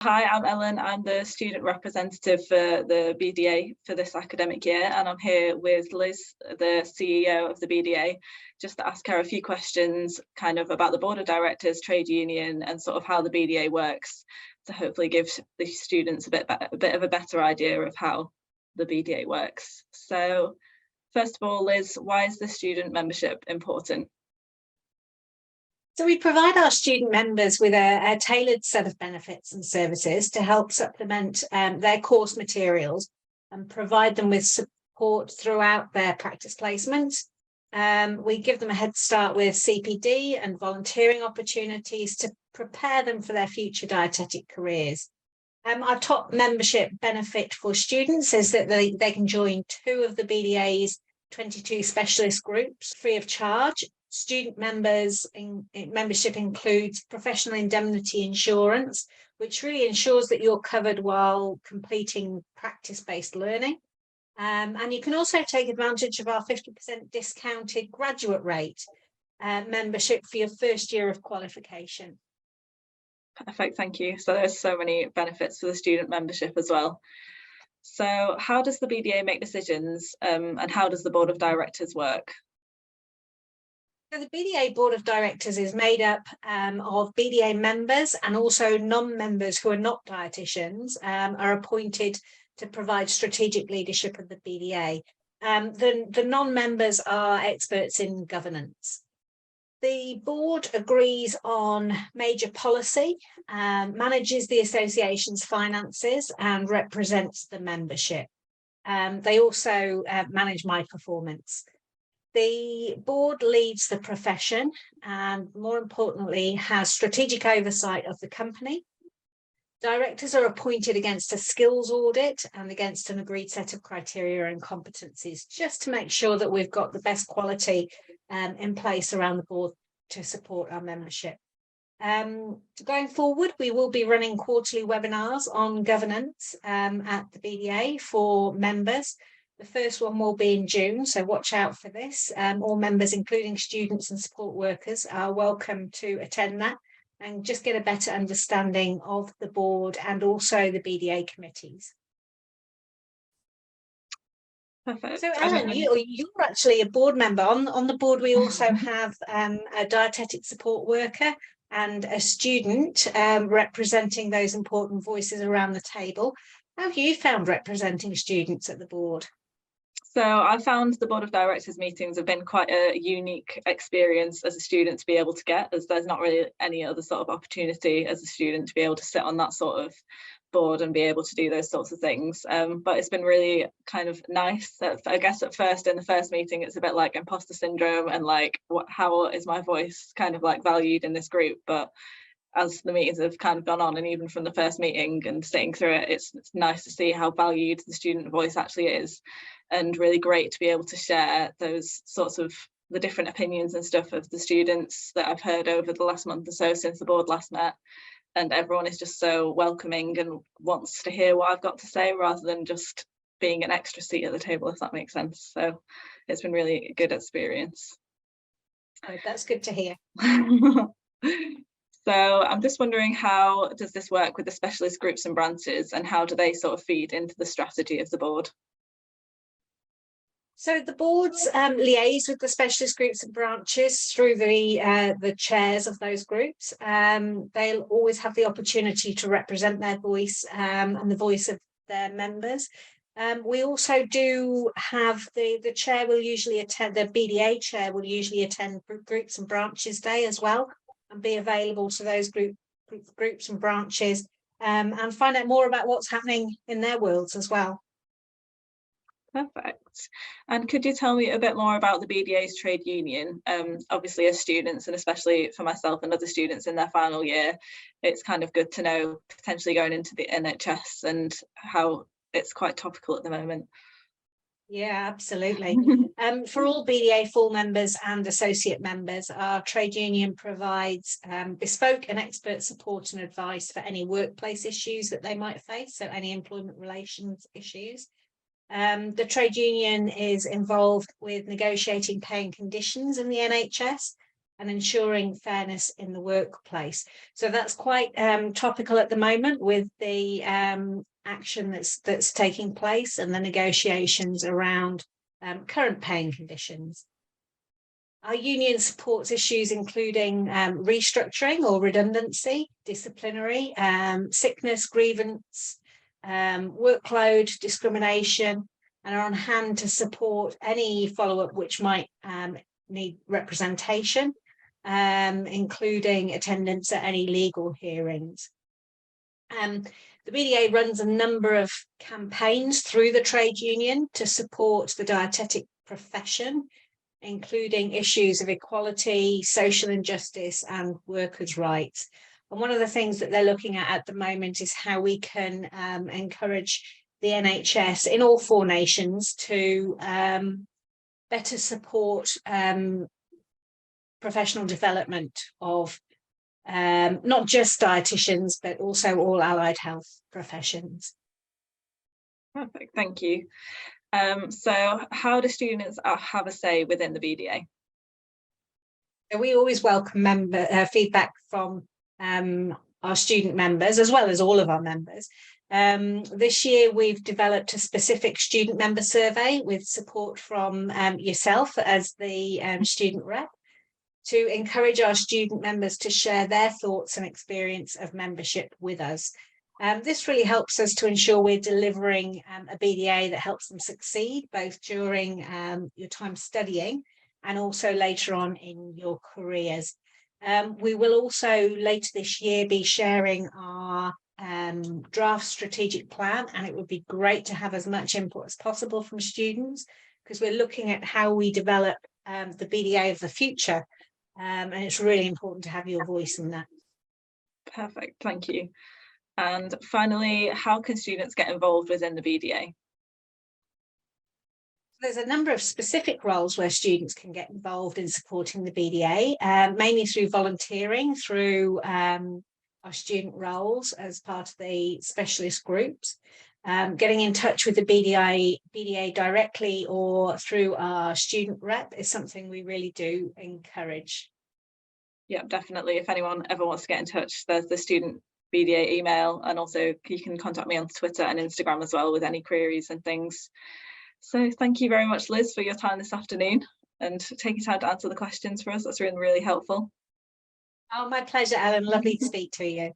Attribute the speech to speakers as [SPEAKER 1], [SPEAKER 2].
[SPEAKER 1] Hi, I'm Ellen. I'm the student representative for the BDA for this academic year, and I'm here with Liz, the CEO of the BDA, just to ask her a few questions kind of about the Board of Directors, trade union, and sort of how the BDA works, to hopefully give the students a bit of a better idea of how the BDA works. So first of all, Liz, why is the student membership important?
[SPEAKER 2] So we provide our student members with a tailored set of benefits and services to help supplement their course materials and provide them with support throughout their practice placements. We give them a head start with CPD and volunteering opportunities to prepare them for their future dietetic careers. Our top membership benefit for students is that they can join 2 of the BDA's 22 specialist groups free of charge. Student membership includes professional indemnity insurance, which really ensures that you're covered while completing practice-based learning. And you can also take advantage of our 50% discounted graduate rate membership for your first year of qualification.
[SPEAKER 1] Perfect, thank you. So there's so many benefits for the student membership as well. So how does the BDA make decisions and how does the Board of Directors work?
[SPEAKER 2] So the BDA Board of Directors is made up of BDA members and also non-members who are not dietitians are appointed to provide strategic leadership of the BDA. The non-members are experts in governance. The board agrees on major policy, manages the association's finances and represents the membership. They also manage my performance. The board leads the profession and, more importantly, has strategic oversight of the company. Directors are appointed against a skills audit and against an agreed set of criteria and competencies, just to make sure that we've got the best quality in place around the board to support our membership. Going forward, we will be running quarterly webinars on governance at the BDA for members. The first one will be in June, so watch out for this. All members, including students and support workers, are welcome to attend that and just get a better understanding of the board and also the BDA committees.
[SPEAKER 1] Perfect.
[SPEAKER 2] So Ellen, you're actually a board member. On the board, we also have a dietetic support worker and a student representing those important voices around the table. How have you found representing students at the board?
[SPEAKER 1] So I found the Board of Directors meetings have been quite a unique experience as a student to be able to get, as there's not really any other sort of opportunity as a student to be able to sit on that sort of board and be able to do those sorts of things. But it's been really kind of nice. I guess at first in the first meeting, it's a bit like imposter syndrome and like, how is my voice kind of like valued in this group? But as the meetings have kind of gone on, and even from the first meeting and sitting through it, it's nice to see how valued the student voice actually is, and really great to be able to share those sorts of the different opinions and stuff of the students that I've heard over the last month or so since the board last met. And everyone is just so welcoming and wants to hear what I've got to say rather than just being an extra seat at the table, if that makes sense. So it's been really a good experience.
[SPEAKER 2] Oh, that's good to hear.
[SPEAKER 1] So I'm just wondering, how does this work with the specialist groups and branches, and how do they sort of feed into the strategy of the board?
[SPEAKER 2] So the boards liaise with the specialist groups and branches through the chairs of those groups. They'll always have the opportunity to represent their voice and the voice of their members. We also do have the chair will usually attend, the BDA chair will usually attend groups and branches day as well, and be available to those groups and branches and find out more about what's happening in their worlds as well.
[SPEAKER 1] Perfect. And could you tell me a bit more about the BDA's trade union? Obviously as students, and especially for myself and other students in their final year, it's kind of good to know potentially going into the NHS and how it's quite topical at the moment.
[SPEAKER 2] Yeah, absolutely. For all BDA full members and associate members, our trade union provides bespoke and expert support and advice for any workplace issues that they might face, so any employment relations issues. The trade union is involved with negotiating pay and conditions in the NHS, and ensuring fairness in the workplace. So that's quite topical at the moment with the action that's taking place and the negotiations around current paying conditions. Our union supports issues including restructuring or redundancy, disciplinary, sickness, grievance, workload, discrimination, and are on hand to support any follow-up which might need representation, including attendance at any legal hearings. The BDA runs a number of campaigns through the trade union to support the dietetic profession, including issues of equality, social injustice, and workers' rights. And one of the things that they're looking at the moment is how we can encourage the NHS in all 4 nations to better support professional development of not just dietitians, but also all allied health professions.
[SPEAKER 1] Perfect, thank you. So how do students have a say within the BDA?
[SPEAKER 2] So we always welcome feedback from our student members, as well as all of our members. This year we've developed a specific student member survey with support from yourself as the student rep, to encourage our student members to share their thoughts and experience of membership with us. This really helps us to ensure we're delivering a BDA that helps them succeed, both during your time studying and also later on in your careers. We will also later this year be sharing our draft strategic plan, and it would be great to have as much input as possible from students, because we're looking at how we develop the BDA of the future, and it's really important to have your voice in that.
[SPEAKER 1] Perfect, thank you. And finally, how can students get involved within the BDA?
[SPEAKER 2] There's a number of specific roles where students can get involved in supporting the BDA, mainly through volunteering, through our student roles as part of the specialist groups, getting in touch with the BDA directly or through our student rep is something we really do encourage.
[SPEAKER 1] Yeah, definitely. If anyone ever wants to get in touch, there's the student BDA email, and also you can contact me on Twitter and Instagram as well with any queries and things. So thank you very much, Liz, for your time this afternoon and taking time to answer the questions for us. That's really, really helpful.
[SPEAKER 2] Oh, my pleasure, Ellen. Lovely to speak to you.